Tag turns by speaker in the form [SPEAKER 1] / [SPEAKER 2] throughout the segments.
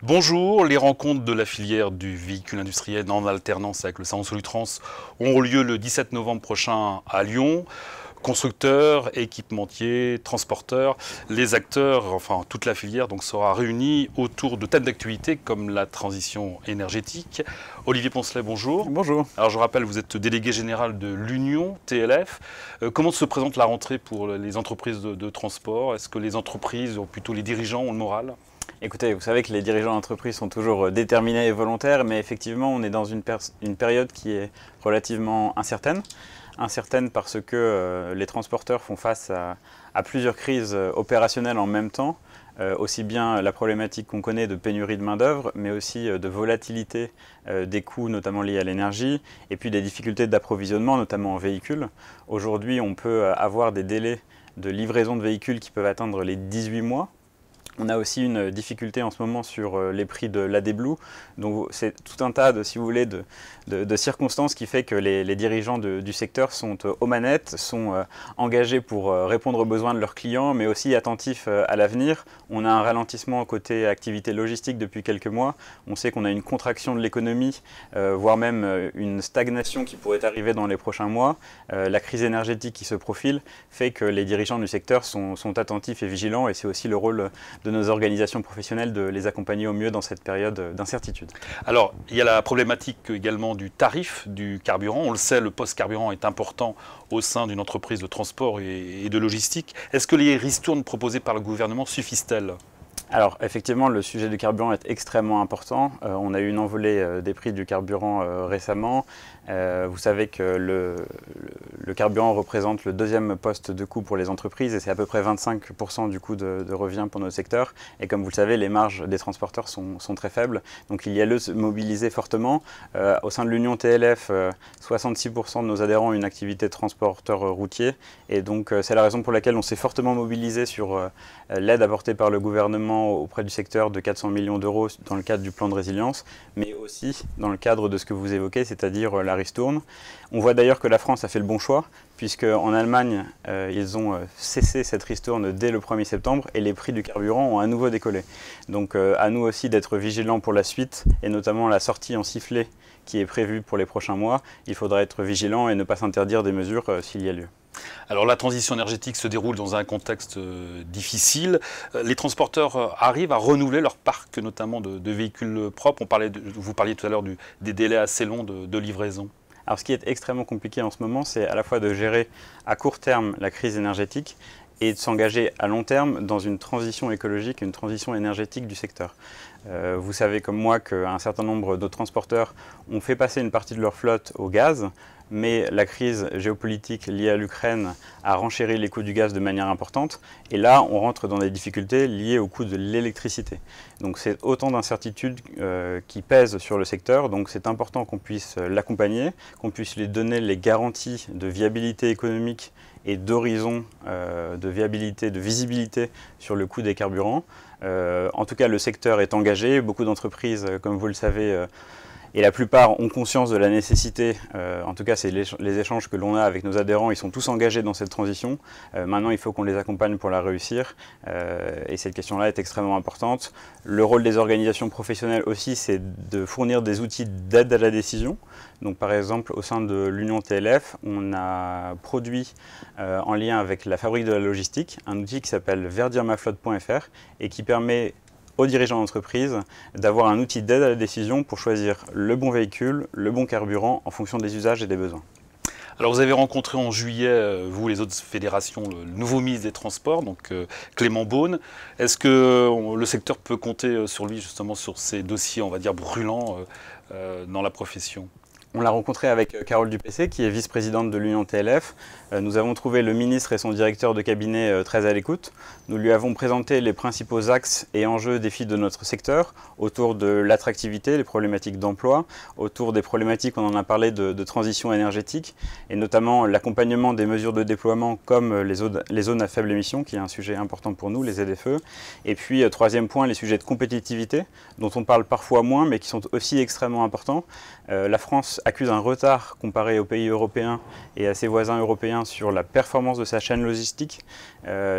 [SPEAKER 1] Bonjour, les rencontres de la filière du véhicule industriel en alternance avec le salon Solutrans auront lieu le 17 novembre prochain à Lyon. Constructeurs, équipementiers, transporteurs, les acteurs, enfin toute la filière donc sera réunie autour de thèmes d'actualité comme la transition énergétique. Olivier Poncelet, bonjour.
[SPEAKER 2] Bonjour.
[SPEAKER 1] Alors je rappelle, vous êtes délégué général de l'Union TLF. Comment se présente la rentrée pour les entreprises de transport? Est-ce que les entreprises, ou plutôt les dirigeants, ont le moral?
[SPEAKER 2] Écoutez, vous savez que les dirigeants d'entreprise sont toujours déterminés et volontaires, mais effectivement, on est dans une période qui est relativement incertaine. Incertaine parce que les transporteurs font face à plusieurs crises opérationnelles en même temps. Aussi bien la problématique qu'on connaît de pénurie de main-d'œuvre, mais aussi de volatilité des coûts, notamment liés à l'énergie, et puis des difficultés d'approvisionnement, notamment en véhicules. Aujourd'hui, on peut avoir des délais de livraison de véhicules qui peuvent atteindre les 18 mois. On a aussi une difficulté en ce moment sur les prix de l'AD Blue. Donc c'est tout un tas de, si vous voulez, de circonstances qui fait que les dirigeants du secteur sont aux manettes, sont engagés pour répondre aux besoins de leurs clients, mais aussi attentifs à l'avenir. On a un ralentissement côté activité logistique depuis quelques mois. On sait qu'on a une contraction de l'économie, voire même une stagnation qui pourrait arriver dans les prochains mois. La crise énergétique qui se profile fait que les dirigeants du secteur sont attentifs et vigilants, et c'est aussi le rôle de nos organisations professionnelles de les accompagner au mieux dans cette période d'incertitude.
[SPEAKER 1] Alors, il y a la problématique également du tarif du carburant. On le sait, le post-carburant est important au sein d'une entreprise de transport et de logistique. Est-ce que les ristournes proposées par le gouvernement suffisent-elles ?
[SPEAKER 2] Alors effectivement, le sujet du carburant est extrêmement important. On a eu une envolée des prix du carburant récemment. Vous savez que le carburant représente le deuxième poste de coût pour les entreprises et c'est à peu près 25% du coût de revient pour notre secteur. Et comme vous le savez, les marges des transporteurs sont très faibles. Donc il y a lieu de se mobiliser fortement. Au sein de l'Union TLF, 66% de nos adhérents ont une activité de transporteur routier. Et donc c'est la raison pour laquelle on s'est fortement mobilisé sur l'aide apportée par le gouvernement auprès du secteur de 400 millions d'euros dans le cadre du plan de résilience, mais aussi dans le cadre de ce que vous évoquez, c'est-à-dire la ristourne. On voit d'ailleurs que la France a fait le bon choix, puisque en Allemagne, ils ont cessé cette ristourne dès le 1er septembre et les prix du carburant ont à nouveau décollé. Donc à nous aussi d'être vigilants pour la suite, et notamment la sortie en sifflet qui est prévue pour les prochains mois. Il faudra être vigilant et ne pas s'interdire des mesures s'il y a lieu.
[SPEAKER 1] Alors la transition énergétique se déroule dans un contexte difficile. Les transporteurs arrivent à renouveler leur parc, notamment de véhicules propres. Vous parliez tout à l'heure des délais assez longs de livraison.
[SPEAKER 2] Alors ce qui est extrêmement compliqué en ce moment, c'est à la fois de gérer à court terme la crise énergétique et de s'engager à long terme dans une transition écologique, une transition énergétique du secteur. Vous savez comme moi qu'un certain nombre de transporteurs ont fait passer une partie de leur flotte au gaz, mais la crise géopolitique liée à l'Ukraine a renchéri les coûts du gaz de manière importante. Et là, on rentre dans des difficultés liées au coût de l'électricité. Donc c'est autant d'incertitudes qui pèsent sur le secteur. Donc c'est important qu'on puisse l'accompagner, qu'on puisse lui donner les garanties de viabilité économique et d'horizon de viabilité, de visibilité sur le coût des carburants. En tout cas, le secteur est engagé. Beaucoup d'entreprises, comme vous le savez, et la plupart ont conscience de la nécessité, en tout cas c'est les échanges que l'on a avec nos adhérents, ils sont tous engagés dans cette transition. Maintenant il faut qu'on les accompagne pour la réussir et cette question-là est extrêmement importante. Le rôle des organisations professionnelles aussi, c'est de fournir des outils d'aide à la décision. Donc par exemple au sein de l'Union TLF, on a produit en lien avec la Fabrique de la Logistique un outil qui s'appelle verdirmaflotte.fr et qui permet aux dirigeants d'entreprise d'avoir un outil d'aide à la décision pour choisir le bon véhicule, le bon carburant en fonction des usages et des besoins.
[SPEAKER 1] Alors vous avez rencontré en juillet, vous les autres fédérations, le nouveau ministre des Transports, donc Clément Beaune. Est-ce que le secteur peut compter sur lui justement sur ces dossiers, on va dire, brûlants dans la profession ?
[SPEAKER 2] On l'a rencontré avec Carole Dupessé, qui est vice-présidente de l'Union TLF. Nous avons trouvé le ministre et son directeur de cabinet très à l'écoute. Nous lui avons présenté les principaux axes et enjeux défis de notre secteur, autour de l'attractivité, les problématiques d'emploi, autour des problématiques, on en a parlé, de transition énergétique, et notamment l'accompagnement des mesures de déploiement comme les zones à faible émission, qui est un sujet important pour nous, les ZFE. Et puis, troisième point, les sujets de compétitivité, dont on parle parfois moins, mais qui sont aussi extrêmement importants. La France accuse un retard comparé aux pays européens et à ses voisins européens sur la performance de sa chaîne logistique.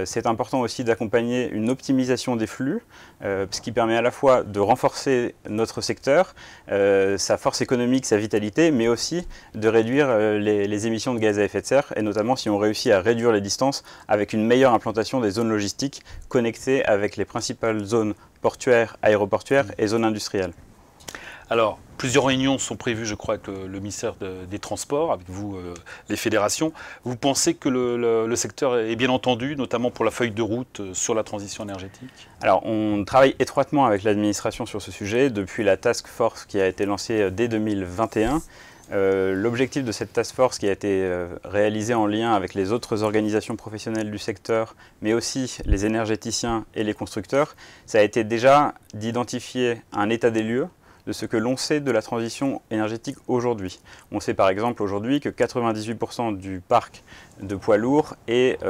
[SPEAKER 2] C'est important aussi d'accompagner une optimisation des flux, ce qui permet à la fois de renforcer notre secteur, sa force économique, sa vitalité, mais aussi de réduire les émissions de gaz à effet de serre, et notamment si on réussit à réduire les distances avec une meilleure implantation des zones logistiques connectées avec les principales zones portuaires, aéroportuaires et zones industrielles.
[SPEAKER 1] Alors, plusieurs réunions sont prévues, je crois, avec le ministère des Transports, avec vous, les fédérations. Vous pensez que le secteur est bien entendu, notamment pour la feuille de route sur la transition énergétique?
[SPEAKER 2] Alors, on travaille étroitement avec l'administration sur ce sujet, depuis la task force qui a été lancée dès 2021. L'objectif de cette task force qui a été réalisée en lien avec les autres organisations professionnelles du secteur, mais aussi les énergéticiens et les constructeurs, ça a été déjà d'identifier un état des lieux de ce que l'on sait de la transition énergétique aujourd'hui. On sait par exemple aujourd'hui que 98% du parc de poids lourds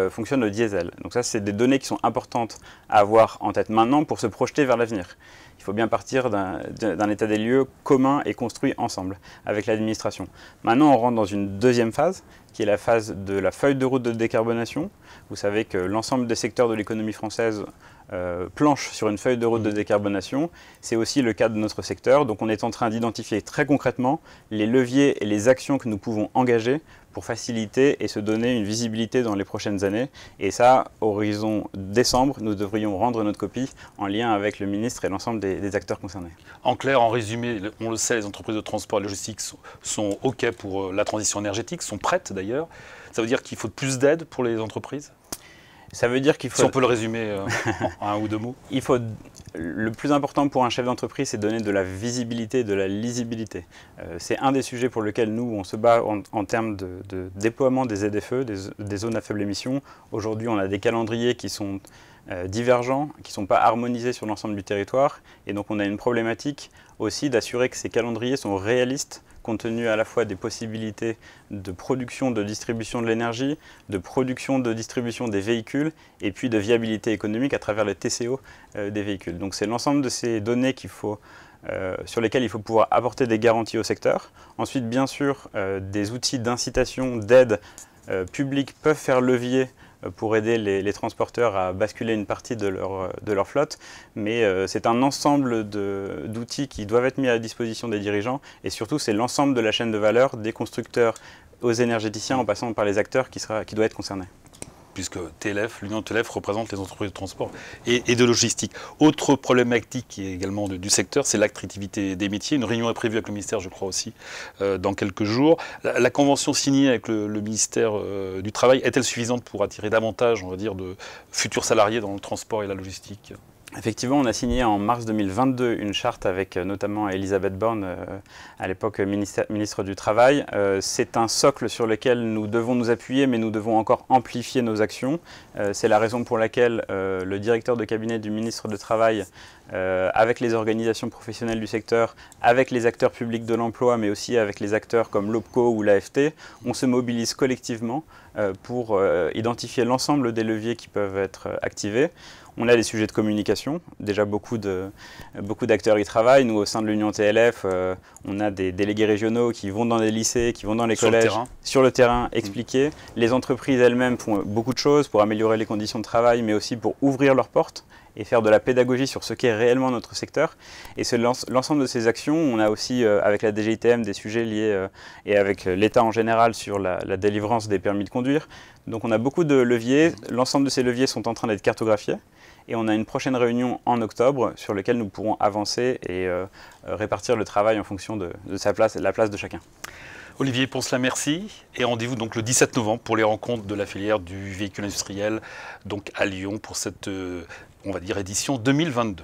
[SPEAKER 2] fonctionne au diesel. Donc ça, c'est des données qui sont importantes à avoir en tête maintenant pour se projeter vers l'avenir. Il faut bien partir d'un état des lieux commun et construit ensemble avec l'administration. Maintenant, on rentre dans une deuxième phase, qui est la phase de la feuille de route de décarbonation. Vous savez que l'ensemble des secteurs de l'économie française planche sur une feuille de route de décarbonation. C'est aussi le cas de notre secteur. Donc on est en train d'identifier très concrètement les leviers et les actions que nous pouvons engager pour faciliter et se donner une visibilité dans les prochaines années. Et ça, horizon décembre, nous devrions rendre notre copie en lien avec le ministre et l'ensemble des acteurs concernés.
[SPEAKER 1] En clair, en résumé, on le sait, les entreprises de transport et de logistique sont OK pour la transition énergétique, sont prêtes d'ailleurs. Ça veut dire qu'il faut plus d'aide pour les entreprises?
[SPEAKER 2] Ça veut dire qu'il faut...
[SPEAKER 1] Si on peut le résumer en un ou deux mots.
[SPEAKER 2] Le plus important pour un chef d'entreprise, c'est de donner de la visibilité, de la lisibilité. C'est un des sujets pour lesquels nous, on se bat en termes de déploiement des ZFE, des zones à faible émission. Aujourd'hui, on a des calendriers qui sont divergents, qui ne sont pas harmonisés sur l'ensemble du territoire. Et donc, on a une problématique aussi d'assurer que ces calendriers sont réalistes, compte tenu à la fois des possibilités de production, de distribution de l'énergie, de production, de distribution des véhicules, et puis de viabilité économique à travers les TCO des véhicules. Donc c'est l'ensemble de ces données sur lesquelles il faut pouvoir apporter des garanties au secteur. Ensuite, bien sûr, des outils d'incitation, d'aide publique peuvent faire levier pour aider les transporteurs à basculer une partie de leur flotte, mais c'est un ensemble d'outils qui doivent être mis à la disposition des dirigeants, et surtout c'est l'ensemble de la chaîne de valeur, des constructeurs aux énergéticiens en passant par les acteurs qui doit être concerné.
[SPEAKER 1] Puisque TLF, l'Union de TLF représente les entreprises de transport et de logistique. Autre problématique qui est également du secteur, c'est l'attractivité des métiers. Une réunion est prévue avec le ministère, je crois aussi, dans quelques jours. La convention signée avec le ministère du Travail est-elle suffisante pour attirer davantage, on va dire, de futurs salariés dans le transport et la logistique ?
[SPEAKER 2] Effectivement, on a signé en mars 2022 une charte avec notamment Elisabeth Borne, à l'époque ministre du Travail. C'est un socle sur lequel nous devons nous appuyer, mais nous devons encore amplifier nos actions. C'est la raison pour laquelle le directeur de cabinet du ministre du Travail, avec les organisations professionnelles du secteur, avec les acteurs publics de l'emploi, mais aussi avec les acteurs comme l'OPCO ou l'AFT, on se mobilise collectivement pour identifier l'ensemble des leviers qui peuvent être activés. On a des sujets de communication, déjà beaucoup d'acteurs y travaillent. Nous, au sein de l'Union TLF, on a des délégués régionaux qui vont dans les lycées, qui vont dans les collèges, sur le terrain, expliquer. Les entreprises elles-mêmes font beaucoup de choses pour améliorer les conditions de travail, mais aussi pour ouvrir leurs portes et faire de la pédagogie sur ce qu'est réellement notre secteur. Et l'ensemble de ces actions, on a aussi avec la DGITM des sujets liés et avec l'État en général sur la délivrance des permis de conduire. Donc on a beaucoup de leviers, l'ensemble de ces leviers sont en train d'être cartographiés. Et on a une prochaine réunion en octobre sur laquelle nous pourrons avancer et répartir le travail en fonction de la place de chacun.
[SPEAKER 1] Olivier Poncelet, merci. Et rendez-vous donc le 17 novembre pour les rencontres de la filière du véhicule industriel donc à Lyon pour cette, on va dire, édition 2022.